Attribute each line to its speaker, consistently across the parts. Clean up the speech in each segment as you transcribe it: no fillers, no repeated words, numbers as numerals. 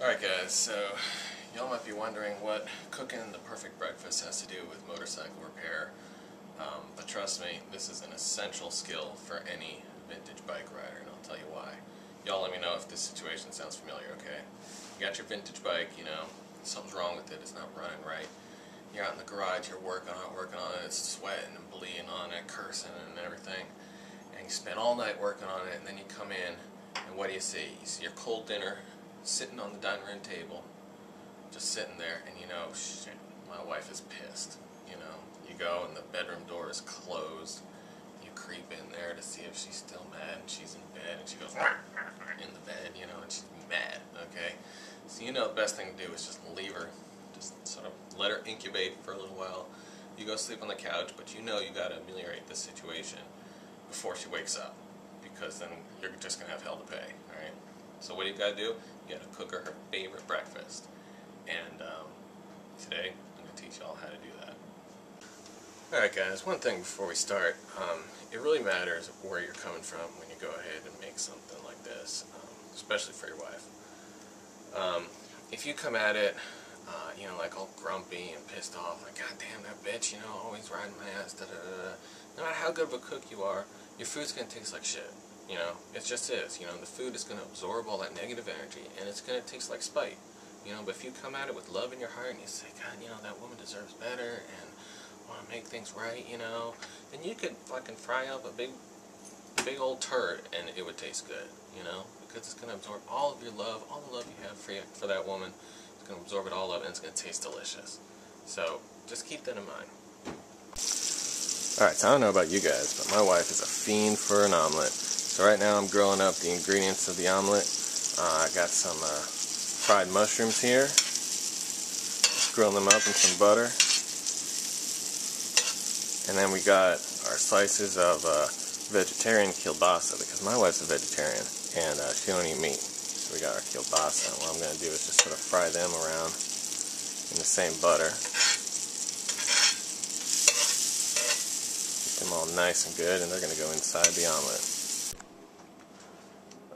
Speaker 1: Alright guys, so y'all might be wondering what cooking the perfect breakfast has to do with motorcycle repair, but trust me, this is an essential skill for any vintage bike rider, and I'll tell you why. Y'all let me know if this situation sounds familiar, okay? You got your vintage bike, you know, something's wrong with it, it's not running right. You're out in the garage, you're working on it, it's sweating and bleeding on it, cursing and everything, and you spend all night working on it, and then you come in, and what do you see? You see your cold dinner sitting on the dining room table, just sitting there, and you know, shit, my wife is pissed. You know, you go and the bedroom door is closed, you creep in there to see if she's still mad, and she's in bed, and she goes in the bed, you know, and she's mad, okay? So you know the best thing to do is just leave her, just sort of let her incubate for a little while. You go sleep on the couch, but you know you gotta ameliorate this situation before she wakes up, because then you're just gonna have hell to pay, alright? So what do you gotta do? You gotta cook her favorite breakfast. And today, I'm gonna teach y'all how to do that. Alright guys, one thing before we start, it really matters where you're coming from when you go ahead and make something like this, especially for your wife. If you come at it, you know, like all grumpy and pissed off, like, God damn that bitch, you know, always riding my ass, da da da da. No matter how good of a cook you are, your food's gonna taste like shit. You know, it just is. You know, the food is going to absorb all that negative energy, and it's going to taste like spite. You know, but if you come at it with love in your heart and you say, God, you know, that woman deserves better and want to make things right, you know, then you could fucking fry up a big old turd and it would taste good, you know, because it's going to absorb all of your love, all the love you have for that woman. It's going to absorb it all up, and it's going to taste delicious. So just keep that in mind. Alright, so I don't know about you guys, but my wife is a fiend for an omelet. So right now I'm grilling up the ingredients of the omelet. I got some fried mushrooms here. Just grilling them up in some butter. And then we got our slices of vegetarian kielbasa, because my wife's a vegetarian and she don't eat meat. So we got our kielbasa, and what I'm going to do is just sort of fry them around in the same butter. Get them all nice and good, and they're going to go inside the omelet.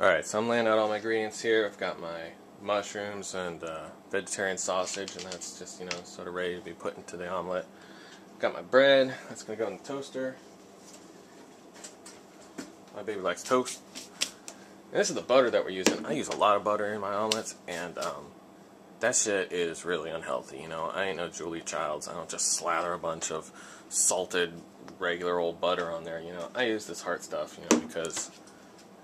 Speaker 1: Alright, so I'm laying out all my ingredients here. I've got my mushrooms and vegetarian sausage, and that's just, you know, sort of ready to be put into the omelet. Got my bread, that's going to go in the toaster. My baby likes toast. And this is the butter that we're using. I use a lot of butter in my omelets, and that shit is really unhealthy, you know. I ain't no Julia Childs. I don't just slather a bunch of salted, regular old butter on there, you know. I use this heart stuff, you know, because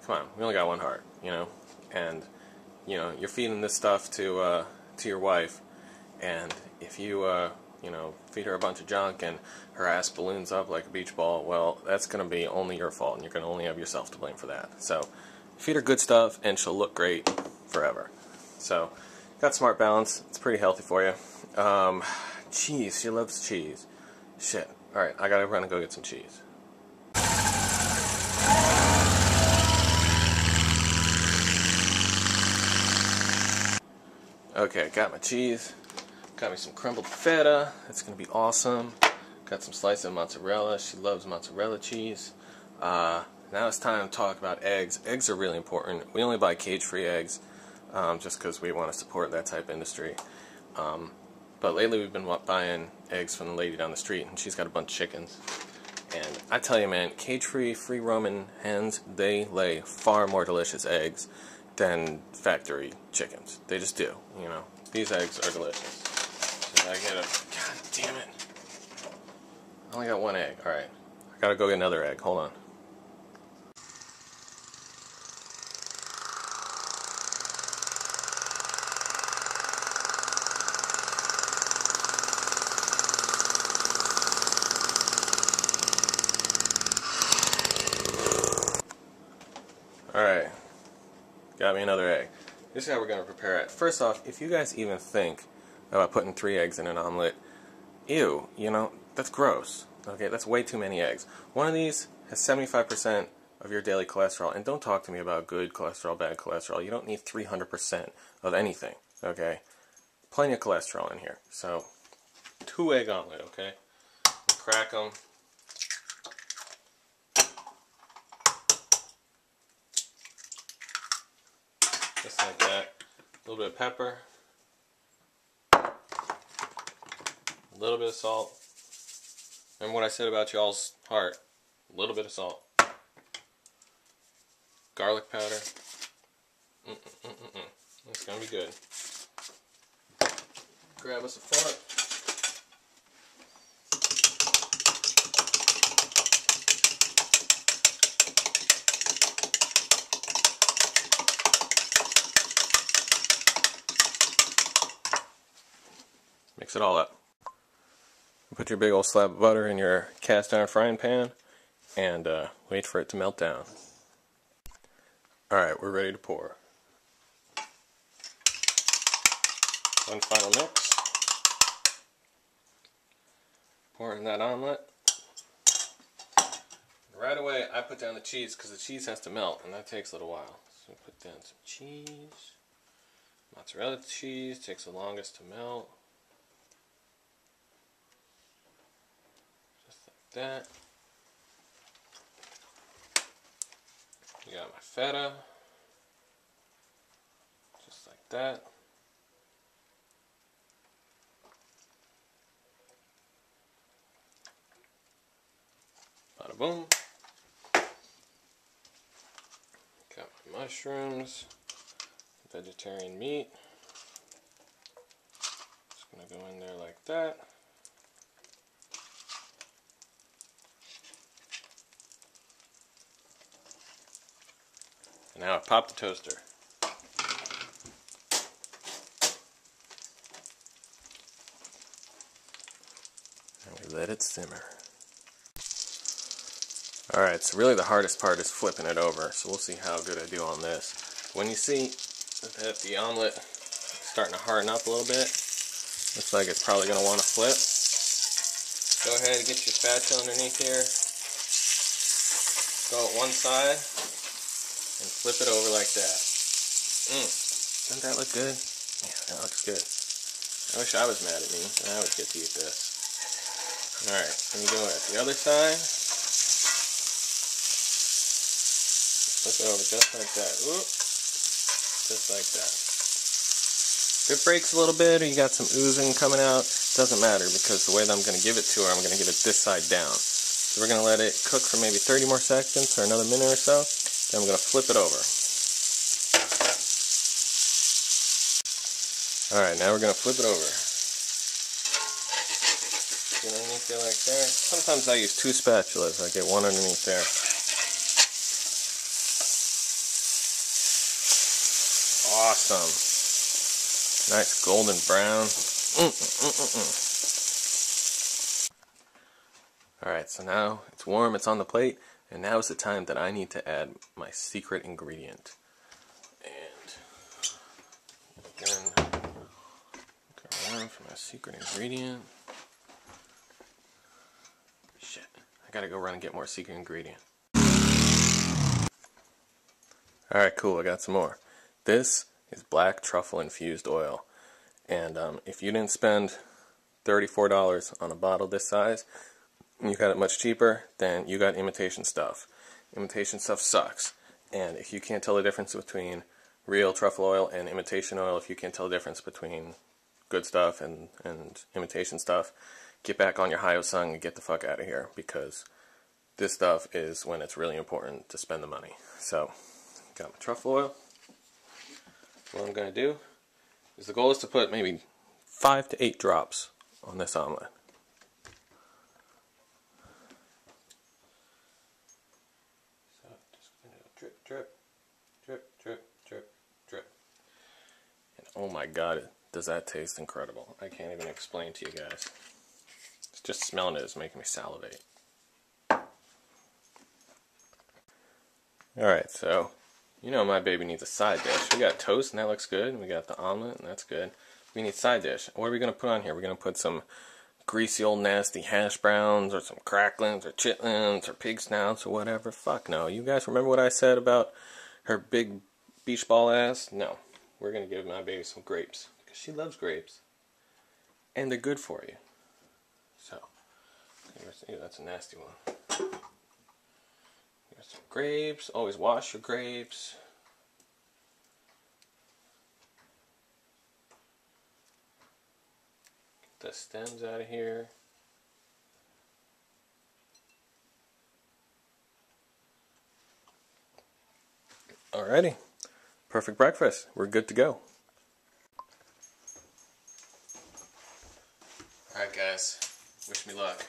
Speaker 1: come on, we only got one heart, you know, and, you know, you're feeding this stuff to your wife, and if you, you know, feed her a bunch of junk and her ass balloons up like a beach ball, well, that's going to be only your fault, and you're going to only have yourself to blame for that. So, feed her good stuff, and she'll look great forever. So, got Smart Balance. It's pretty healthy for you. Cheese. She loves cheese. Shit. Alright, I gotta run and go get some cheese. Okay, got my cheese, got me some crumbled feta, that's going to be awesome, got some slices of mozzarella, she loves mozzarella cheese. Now it's time to talk about eggs. Eggs are really important. We only buy cage-free eggs, just because we want to support that type of industry. But lately we've been buying eggs from the lady down the street, and she's got a bunch of chickens. And I tell you, man, cage-free, free-roaming hens, they lay far more delicious eggs than factory chickens. They just do, you know. These eggs are delicious. So I get a... God damn it. I only got one egg. Alright. I gotta go get another egg. Hold on. Alright. Got me another egg. This is how we're going to prepare it. First off, if you guys even think about putting 3 eggs in an omelet, ew, you know, that's gross. Okay, that's way too many eggs. One of these has 75% of your daily cholesterol, and don't talk to me about good cholesterol, bad cholesterol. You don't need 300% of anything, okay? Plenty of cholesterol in here. So, 2 egg omelet, okay? Crack them. Just like that. A little bit of pepper, a little bit of salt. Remember what I said about y'all's heart? A little bit of salt. Garlic powder. It's gonna be good. Grab us a fork. Mix it all up. Put your big old slab of butter in your cast iron frying pan and wait for it to melt down. Alright, we're ready to pour. One final mix. Pour in that omelet. Right away I put down the cheese because the cheese has to melt and that takes a little while. So put down some cheese. Mozzarella cheese takes the longest to melt. Just like that. You got my feta. Just like that. Bada boom. Got my mushrooms, vegetarian meat. Just gonna go in there like that. And now I pop the toaster. And we let it simmer. Alright, so really the hardest part is flipping it over, so we'll see how good I do on this. When you see that the omelet is starting to harden up a little bit, looks like it's probably going to want to flip. Go ahead and get your spatula underneath here. Go at one side and flip it over like that. Doesn't that look good? Yeah, that looks good. I wish I was mad at me and I would get to eat this. Alright, then you go at the other side. Flip it over just like that. Oop. Just like that. If it breaks a little bit or you got some oozing coming out, doesn't matter because the way that I'm going to give it to her, I'm going to give it this side down. So we're going to let it cook for maybe 30 more seconds or another minute or so. Then I'm going to flip it over. Alright, now we're going to flip it over. Get underneath there like there. Sometimes I use two spatulas. I get one underneath there. Awesome. Nice golden brown. Alright, so now it's warm, it's on the plate, and now is the time that I need to add my secret ingredient. And again, look around for my secret ingredient. Shit, I gotta go run and get more secret ingredient. Alright, cool, I got some more. This is black truffle infused oil, and if you didn't spend $34 on a bottle this size, you got it much cheaper, then you got imitation stuff. Imitation stuff sucks, and if you can't tell the difference between real truffle oil and imitation oil, if you can't tell the difference between good stuff and imitation stuff, get back on your Hyosung and get the fuck out of here, because this stuff is when it's really important to spend the money. So, got my truffle oil. What I'm going to do is the goal is to put maybe 5 to 8 drops on this omelet. So just going to drip, drip, drip, drip, drip, drip. And oh my god, does that taste incredible. I can't even explain to you guys. Just smelling it is making me salivate. Alright, so you know my baby needs a side dish. We got toast and that looks good. And we got the omelet and that's good. We need side dish. What are we going to put on here? We're going to put some greasy old nasty hash browns or some cracklings or chitlins or pig snouts or whatever. Fuck no. You guys remember what I said about her big beach ball ass? No. We're going to give my baby some grapes. Because she loves grapes. And they're good for you. So, ew, that's a nasty one. Some grapes. Always wash your grapes. the stems out of here. Alrighty, perfect breakfast. We're good to go. Alright guys, wish me luck.